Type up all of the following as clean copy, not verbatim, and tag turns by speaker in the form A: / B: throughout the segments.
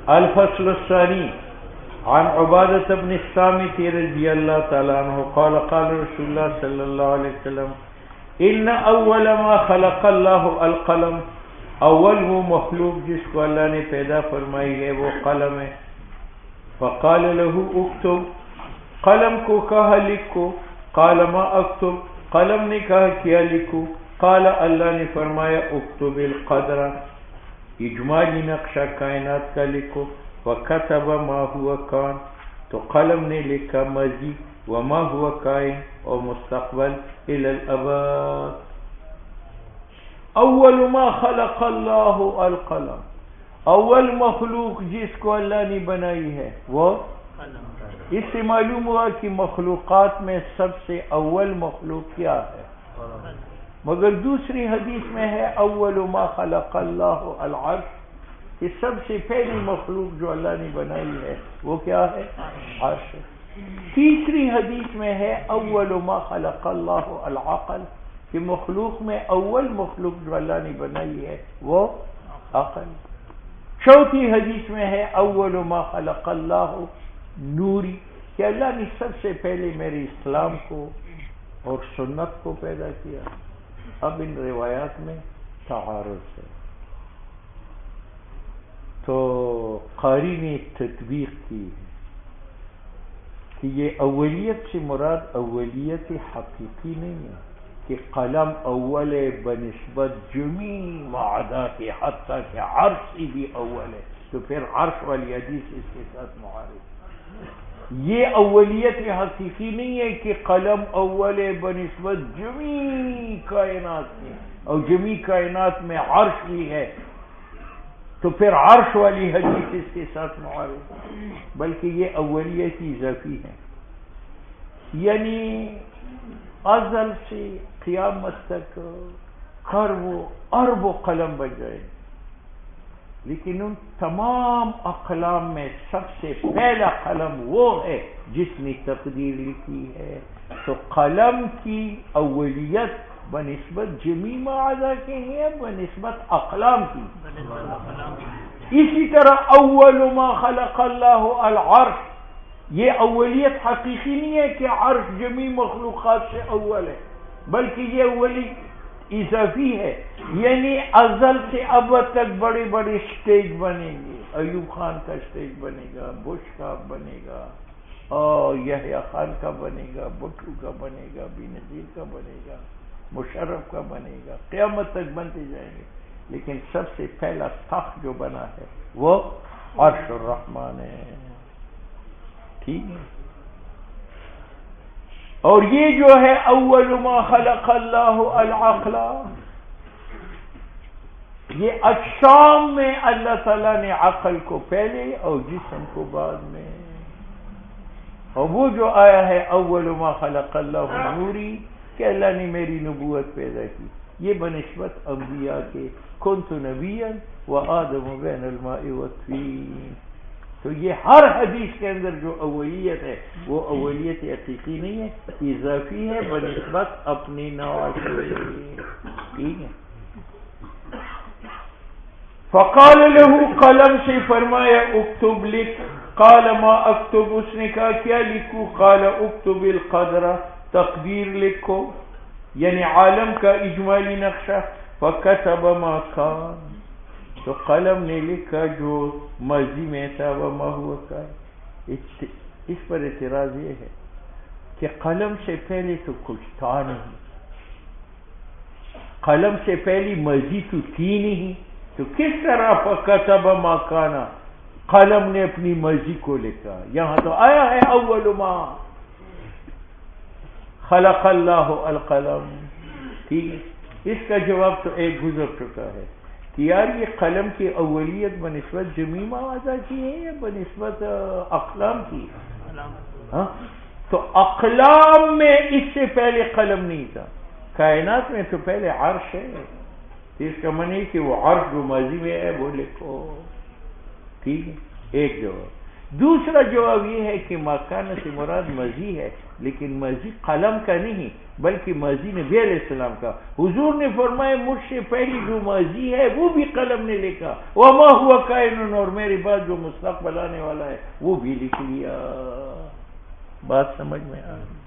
A: الفصل الثاني عن عبادة بن الصامت رضي الله تعالى عنه قال قال رسول الله صلى الله عليه وسلم إن أول ما خلق الله القلم، اول وہ مخلوق جس کو اللہ نے پیدا فرمائی ہے وہ قلم ہے. فقال له اکتب، قلم کو کہا لکھو. قال ما اکتب، قلم نے کہا کیا لکھو. قال اللہ نے فرمایا اکتب القدر، اجمالی نقشہ کائنات کا لکھو. وکتب ما هو کان، تو قلم نے لکھا ماضی، وما هو کائن اور مستقبل الى الابد. اول ما خلق اللہ القلم، اول مخلوق جس کو اللہ نے بنائی ہے وہ قلم. اس سے معلوم ہوا کہ مخلوقات میں سب سے اول مخلوق کیا ہے؟ مگر دوسری حدیث میں ہے اول ما خلق اللہ العرش، کہ سب سے پہلی مخلوق جو اللہ نے بنائی ہے وہ کیا ہے؟ عرش. تیسری حدیث میں ہے اول ما خلق اللہ العقل، کہ مخلوق میں اول مخلوق جو اللہ نے بنائی ہے وہ عقل. چوتھی حدیث میں ہے اول ما خلق اللہ نوری، کہ اللہ نے سب سے پہلے میرے اسلام کو اور سنت کو پیدا کیا. اب ان روایات میں تعارض ہے، تو قاری نے تطبیق کی ہے کہ یہ اولیت سے مراد اولیت حقیقی نہیں ہے کہ قلم اول بنسبت جمیع معدات، حتیٰ کہ عرش بھی اول ہے، تو پھر عرش والی حدیث اس کے ساتھ معارض. یہ اولیت حقیقی نہیں ہے کہ قلم اول بنسبت جمیع کائنات میں، اور جمیع کائنات میں عرش بھی ہے، تو پھر عرش والی حدیث اس کے ساتھ معارض. بلکہ یہ اولیت اضافی ہے، یعنی ازل سے قیامت تک ارب قلم بن جائے، لیکن ان تمام اقلام میں سب سے پہلا قلم وہ ہے جس نے تقدیر لکھی ہے. تو قلم کی اولیت بنسبت جمیع معاذ کے ہے، بنسبت اقلام کی. اسی طرح اول ما خلق اللہ العرش، یہ اولیت حقیقی نہیں ہے کہ عرش جمیع مخلوقات سے اول ہے، بلکہ یہ اولیت اضافی ہے، یعنی ازل سے ابد تک بڑے بڑے سٹیج بنیں گے. ایوب خان کا سٹیج بنے گا، بش کا بنے گا، اور یحییٰ خان کا بنے گا، بھٹو کا بنے گا، بے نظیر کا بنے گا، مشرف کا بنے گا، قیامت تک بنتے جائیں گے. لیکن سب سے پہلا تخت جو بنا ہے وہ عرش الرحمن ہے. ٹھیک ہے. اور یہ جو ہے اول ما خلق اللہ العقل، یہ اجسام میں اللہ تعالیٰ نے عقل کو پہلے اور جسم کو بعد میں. اور وہ جو آیا ہے اول ما خلق اللہ نوری، کہ اللہ نے میری نبوت پیدا کی، یہ بنسبت انبیاء کے کنت نبیا وآدم بین الماء والطین. تو یہ ہر حدیث کے اندر جو اولیت ہے وہ اولیت حقیقی نہیں ہے، اضافی ہے بنسبت اپنی نوع سے. ٹھیک ہے. فقال له، قلم سے فرمایا اکتب لکھ. قال ما اکتب، اس نے کہا کیا لکھوں. قال اکتب القدر، تقدیر لکھو، یعنی عالم کا اجمالی نقشہ. فکتب ما کان، تو قلم نے لکھا جو ماضی میں تھا. وما ہوا کان، اس پر اعتراض یہ ہے کہ قلم سے پہلے تو کچھ تھا نہیں، قلم سے پہلی ماضی تو تھی نہیں، تو کس طرح فکتب ما کان قلم نے اپنی ماضی کو لکھا. یہاں تو آیا ہے اول ما خلق اللہ القلم. ٹھیک ہے. اس کا جواب تو ایک گزر چکا ہے کہ یار یہ قلم کی اولیت بنسبت جمیع معاذ کی ہے یا بنسبت اقلام کی؟ ہاں، تو اقلام میں اس سے پہلے قلم نہیں تھا. کائنات میں تو پہلے عرش ہے، اس کا معنی کہ وہ عرش جو ماضی میں ہے وہ لکھو. ٹھیک ہے. ایک جواب. دوسرا جواب یہ ہے کہ ماکانہ سے مراد ماضی ہے، لیکن ماضی قلم کا نہیں بلکہ ماضی نبی علیہ السلام کا. حضور نے فرمایا مجھ سے پہلی جو ماضی ہے وہ بھی قلم نے لکھا، وما ہوا کائن، اور میرے بعد جو مستقبل آنے والا ہے وہ بھی لکھ لیا. بات سمجھ میں آ رہی؟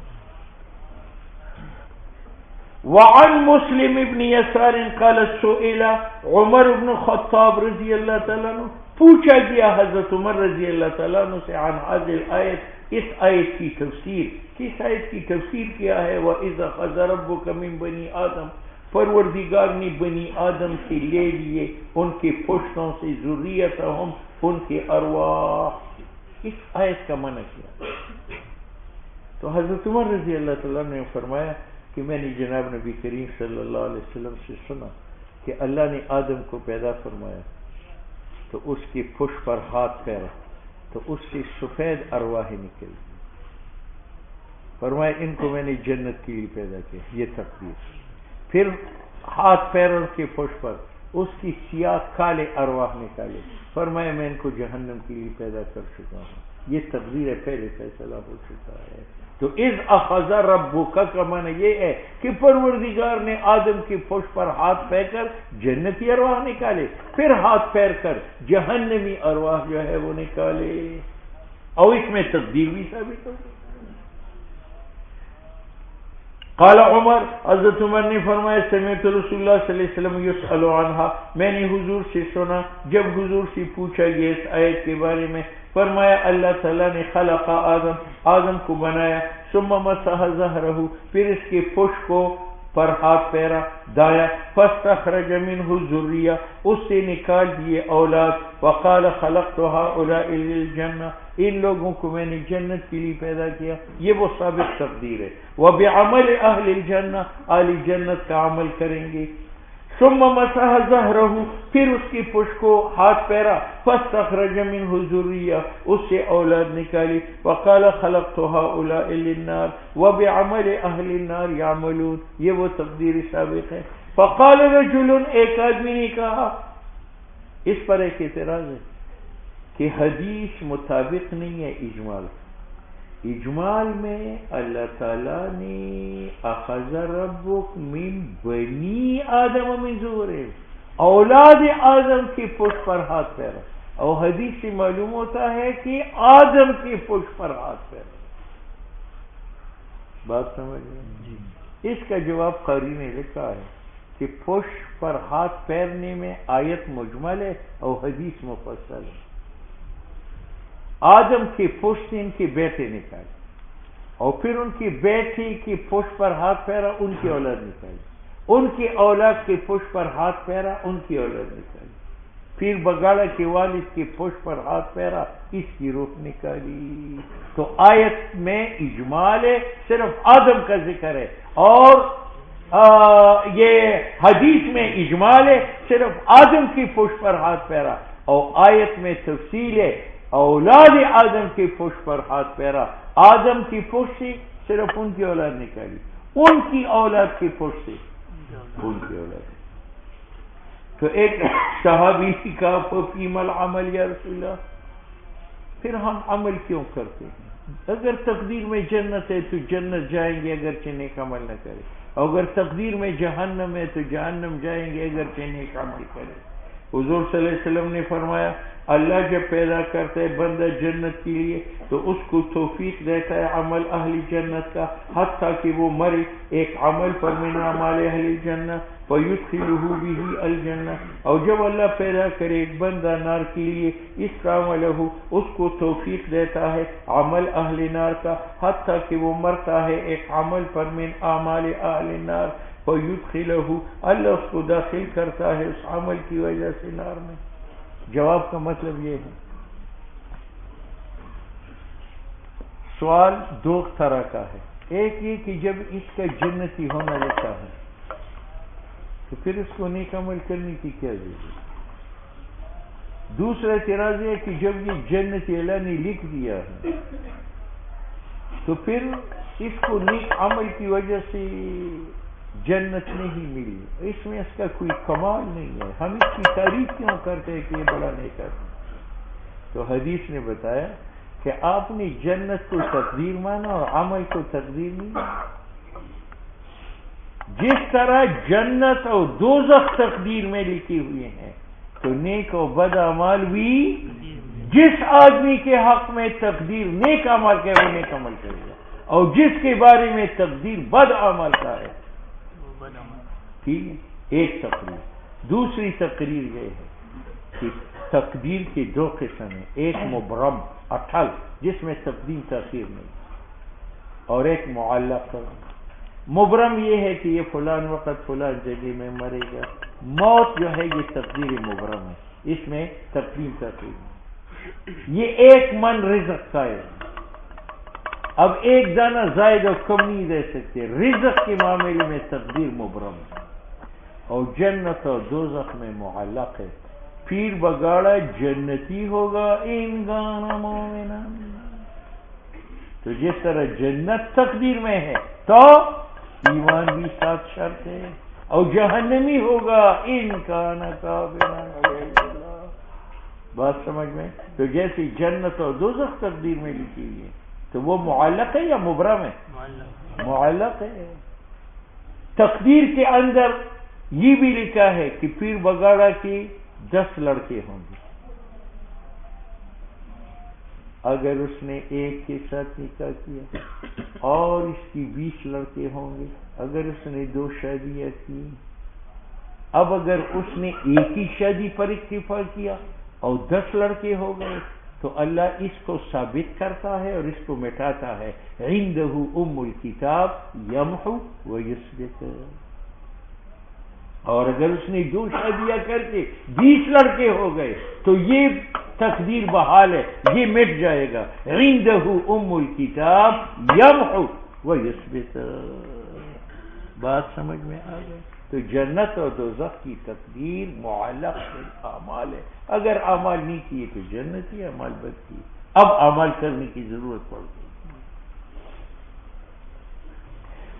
A: وعن مسلم ابن یسار قال سئل عمر بن الخطاب رضی اللہ تعالیٰ عنہ، پوچھا گیا حضرت عمر رضی اللہ تعالیٰ عنہ سے عن هذه الآیت، اس آیت کی تفسیر. کس آیت کی تفسیر کیا ہے؟ وَإِذَا أَخَذَ رَبُّكَ مِن بَنِي آدم، پروردگار نے بنی آدم سے لے لیے ان کے پشتوں سے ذریتہم، ان کے ارواح. اس آیت کا معنی کیا؟ تو حضرت عمر رضی اللہ تعالیٰ نے فرمایا کہ میں نے جناب نبی کریم صلی اللہ علیہ وسلم سے سنا کہ اللہ نے آدم کو پیدا فرمایا تو اس کی پشت پر ہاتھ پھیرا تو اس سے سفید ارواح نکل. فرمایا ان کو میں نے جنت کے لیے پیدا کیا، یہ تقدیر. پھر ہاتھ پیروں کے پشت پر اس کی سیاہ کالے ارواح نکالے، فرمایا میں ان کو جہنم کے لیے پیدا کر چکا ہوں. یہ تقدیر ہے، پہلے فیصلہ ہو چکا ہے. تو اذ اخذ ربک کا معنی یہ ہے کہ پروردگار نے آدم کی پشت پر ہاتھ پھیر کر جنتی ارواح نکالے، پھر ہاتھ پھیر کر جہنمی ارواح جو ہے وہ نکالے، اور اس میں تقدیر بھی ثابت ہو گئی. قال عمر، حضرت عمر نے فرمایا سمعت رسول اللہ صلی اللہ علیہ وسلم یسأل عنہا، میں نے حضور سے سنا جب حضور سے پوچھا گیا اس آیت کے بارے میں. فرمایا اللہ تعالیٰ نے خلق آدم کو بنایا، ثم مسح ظہرہ، پھر اس کے پشت کو پر ہاتھ پھیرا دایا، فاستخرج منہ ذریہ، اس سے نکال دیے اولاد. وقال خلقت هؤلاء للجنہ، ان لوگوں کو میں نے جنت کے لیے پیدا کیا. یہ وہ ثابت تقدیر ہے. وبعمل اہل الجنہ، اہل جنت کا عمل کریں گے. ثم مسح ظہرہ، پھر اس کی پشت کو ہاتھ پھیرا، فاستخرج منہ ذریہ، اس سے اولاد نکالی. وقال خلقت هؤلاء للنار وبعمل اہل النار یعملون، یہ وہ تقدیر ثابت ہے. فقال رجل، ایک آدمی نے کہا، اس پر ایک اعتراض ہے کہ حدیث مطابق نہیں ہے اجمال. اجمال میں اللہ تعالیٰ نے اخذ ربک من بنی آدم من ظہورہم، اولاد آدم کی پشت پر ہاتھ پھیرا، اور حدیث سے معلوم ہوتا ہے کہ آدم کی پشت پر ہاتھ پھیرا. بات سمجھ گئے؟ اس کا جواب قاری نے لکھا ہے کہ پشت پر ہاتھ پھیرنے میں آیت مجمل ہے اور حدیث مفصل ہے. آدم کی پشت سے ان کے بیٹے نکالے، اور پھر ان کی بیٹی کی پشت پر ہاتھ پھیرا، ان کی اولاد نکالی. ان کی اولاد کی پشت پر ہاتھ پھیرا، ان کی اولاد نکالی. پھر بگاڑا کے والد کی پشت پر ہاتھ پھیرا، اس کی روح نکالی. تو آیت میں اجمال ہے، صرف آدم کا ذکر ہے، اور یہ حدیث میں اجمال ہے، صرف آدم کی پشت پر ہاتھ پھیرا، اور آیت میں تفصیل ہے اولاد آدم کی پشت پر ہاتھ پھیرا. آدم کی پشت سے صرف ان کی اولاد نکالی، ان کی اولاد کی پشت سے ان کی اولاد. تو ایک صحابی کا فیم العمل یا رسول اللہ، پھر ہم عمل کیوں کرتے ہیں؟ اگر تقدیر میں جنت ہے تو جنت جائیں گے اگرچہ نیک عمل نہ کرے، اگر تقدیر میں جہنم ہے تو جہنم جائیں گے اگرچہ نیک عمل کرے. حضور صلی اللہ علیہ وسلم نے فرمایا اللہ جب پیدا کرتا ہے بندہ جنت کے لیے تو اس کو توفیق دیتا ہے عمل اہل جنت کا، حتیٰ کہ وہ مرے ایک عمل پر من اعمال اہل جنت فیدخلہ بہ الجنہ. اور جب اللہ پیدا کرے ایک بندہ نار کے لیے، استعملہ، اس کو توفیق دیتا ہے عمل اہل نار کا، حتیٰ کہ وہ مرتا ہے ایک عمل پر من اعمال اہل نار فیدخلہ، اللہ اس کو داخل کرتا ہے اس عمل کی وجہ سے نار میں. جواب کا مطلب یہ ہے، سوال دو طرح کا ہے. ایک یہ کہ جب اس کا جنتی ہونا لکھا ہے تو پھر اس کو نیک عمل کرنے کی کیا ضرورت. دوسرا اعتراض ہے کہ جب یہ جنتی اللہ نے لکھ دیا ہے تو پھر اس کو نیک عمل کی وجہ سے جنت نہیں ملی، اس میں اس کا کوئی کمال نہیں ہے، ہم اس کی تعریف کیوں کرتے ہیں کہ یہ بڑا نیک ہے. تو حدیث نے بتایا کہ آپ نے جنت کو تقدیر مانا اور عمل کو تقدیر نہیں مانا. جس طرح جنت اور دوزخ تقدیر میں لکھی ہوئی ہیں تو نیک و بد اعمال بھی جس آدمی کے حق میں تقدیر نیک عمل کے وہ نیک عمل کرے گا، اور جس کے بارے میں تقدیر بد عمل کا ہے ٹھیک ہے. ایک تقریر. دوسری تقریر یہ ہے کہ تقدیر کے دو قسم ہیں، ایک مبرم اٹھل جس میں تقدیم تاخیر نہیں، اور ایک معلق. مبرم یہ ہے کہ یہ فلان وقت فلان جگہ میں مرے گا. موت جو ہے یہ تقدیر مبرم ہے، اس میں تقدیم تاخیر نہیں. یہ ایک من رزق کا ہے. اب ایک دانہ زائد اور کم نہیں دے سکتے. رزق کے معاملے میں تقدیر مبرم ہے، اور جنت اور دوزخ میں معلق ہے. پیر بگاڑا جنتی ہوگا ان کان مومنا. تو جس طرح جنت تقدیر میں ہے تو ایمان بھی ساتھ شرط ہے، اور جہنمی ہوگا ان کان کافرا. بات سمجھ میں؟ تو جیسے جنت اور دوزخ تقدیر میں لکھی ہوئی ہے تو وہ معلق ہے یا مبرم ہے؟ معلق ہے. تقدیر کے اندر یہ بھی لکھا ہے کہ پیر بگاڑا کی 10 لڑکے ہوں گے. اگر اس نے ایک کے ساتھ نکاح کیا اور اس کی 20 لڑکے ہوں گے. اگر اس نے 2 شادیاں کی، اب اگر اس نے ایک ہی شادی پر اکتفا کیا اور 10 لڑکے ہو گئے تو اللہ اس کو ثابت کرتا ہے اور اس کو مٹاتا ہے. عنده ام الکتاب یمحو و یثبت. اور اگر اس نے 2 شادیاں کر کے 20 لڑکے ہو گئے تو یہ تقدیر بحال ہے، یہ مٹ جائے گا. عنده ام الکتاب یمحو و یثبت. بات سمجھ میں آ گئی؟ تو جنت اور دوزخ کی تقدیر معلق اعمال ہے. اگر اعمال نہیں کیے تو جنت ہی، اعمال بد کیے اب عمل کرنے کی ضرورت پڑ گئی.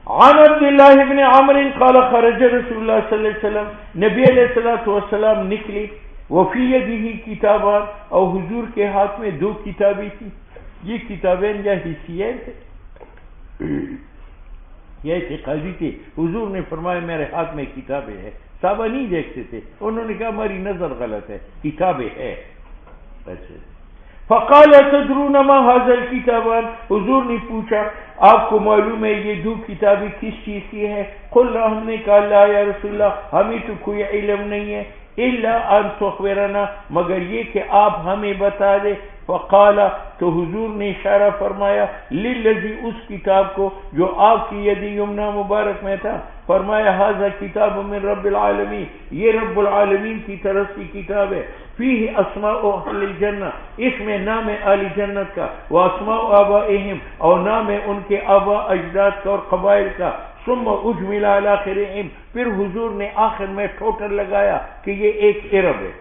A: عن عبداللہ بن عمر قال خرج رسول اللہ صلی اللہ علیہ وسلم. نبی علیہ الصلوۃ والسلام نکلی. وفی یدہ کتابان، اور حضور کے ہاتھ میں 2 کتابیں تھیں. یہ کتابیں یا حصیین تھے، یہ اعتقادی تھے. حضور نے فرمایا میرے ہاتھ میں کتابیں ہیں. صحابہ نہیں دیکھتے تھے، انہوں نے کہا ہماری نظر غلط ہے، کتابیں ہے. فقال تدرون ما هذا الكتابان. حضور نے پوچھا آپ کو معلوم ہے یہ 2 کتابیں کس چیز کی ہیں؟ قلنا، ہم نے کہا لا یا رسول اللہ ہمیں تو کوئی علم نہیں ہے، الا ان تخبرنا مگر یہ کہ آپ ہمیں بتا دیں. فقال، تو حضور نے اشارہ فرمایا للذی، اس کتاب کو جو آپ کی ید یمنا مبارک میں تھا. فرمایا ھذا کتاب من رب العالمین، یہ رب العالمین کی طرف کی کتاب ہے. فیہ اسماء اہل الجنہ، اس میں نام اہل جنت کا، واسماء آبائہم، اور نام ان کے آبا اجداد کا اور قبائل کا. ثم اجمل علی آخرہم، پھر حضور نے آخر میں ٹوٹل لگایا کہ یہ ایک عرب ہے.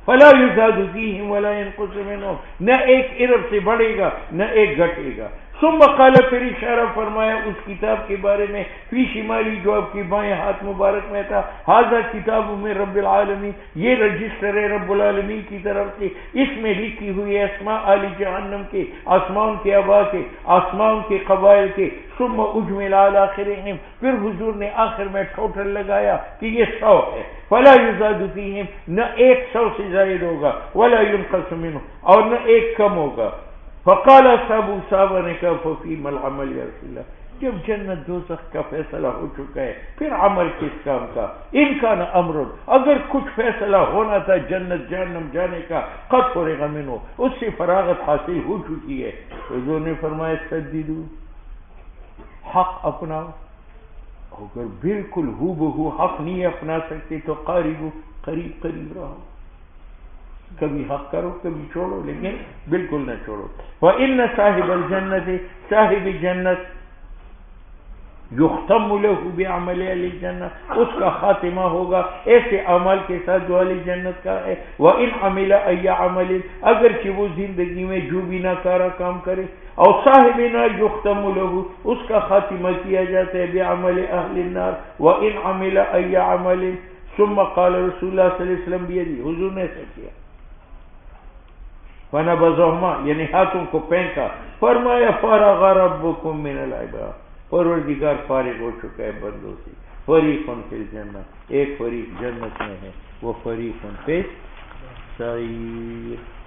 A: فلا یزاد فیہم ولا ینقص منہم، نہ ایک عرب سے بڑھے گا نہ ایک گھٹے گا. ثم قال، پھر اشارہ فرمایا اس کتاب کے بارے میں فی شمالی، جو آپ کی بائیں ہاتھ مبارک میں تھا. ھذا کتاب من رب العالمین، یہ رجسٹر ہے رب العالمین کی طرف سے. اس میں لکھی ہوئی ہے اسماء اہل جہنم کے، آسمان کے آبا کے، آسمان کے قبائل کے. ثم اجمل علی آخرہم، پھر حضور نے آخر میں ٹوٹل لگایا کہ یہ 100 ہے. فلا یزاد فیہم، نہ ایک 100 سے زائد ہوگا، ولا ینقص منہ، اور نہ ایک کم ہوگا. فقال صحابہ نے کہا ففیما العمل یا رسول اللہ، جب جنت دوزخ کا فیصلہ ہو چکا ہے پھر عمل کس کام کا؟ ان کا نہ امر، اگر کچھ فیصلہ ہونا تھا جنت جہنم جانے کا، قد فرغ منہ، اس سے فراغت حاصل ہو چکی ہے. حضور نے فرمایا سدیدو، حق اپناؤ. اگر بالکل ہو بہو حق نہیں اپنا سکتے تو قریب قریب رہو. کبھی حق کرو کبھی چھوڑو، لیکن بالکل نہ چھوڑو. وَإِنَّ صاحب الجنت، صاحب جنت، یختم له بعمل اہل الجنت، اس کا خاتمہ ہوگا ایسے اعمال کے ساتھ جو اہل جنت کا ہے. وَإِنْ عَمِلَ أَيَّ عَمَلٍ، اگرچہ وہ زندگی میں جو بھی ناکارہ کام کرے. اور صاحب نار یختم له، اس کا خاتمہ کیا جاتا ہے بعمل اہل النار. وَإِنْ عَمِلَ أَيَّ عَمَلٍ. ثم قال رسول اللہ صلی اللہ علیہ وسلم بیدی، حضور نے ایسا کیا. فَنَبَذَهُمَا یعنی ہاتھوں کو پھینکا. فرمایا فَرَغَ رَبُّكُم مِّنَ الْعِبَادِ پروردگار فارغ ہو چکا ہے بندوں سے. فریقٌ فی الجنہ ایک فریق جنت میں ہے، وہ فریقٌ فی السعیر.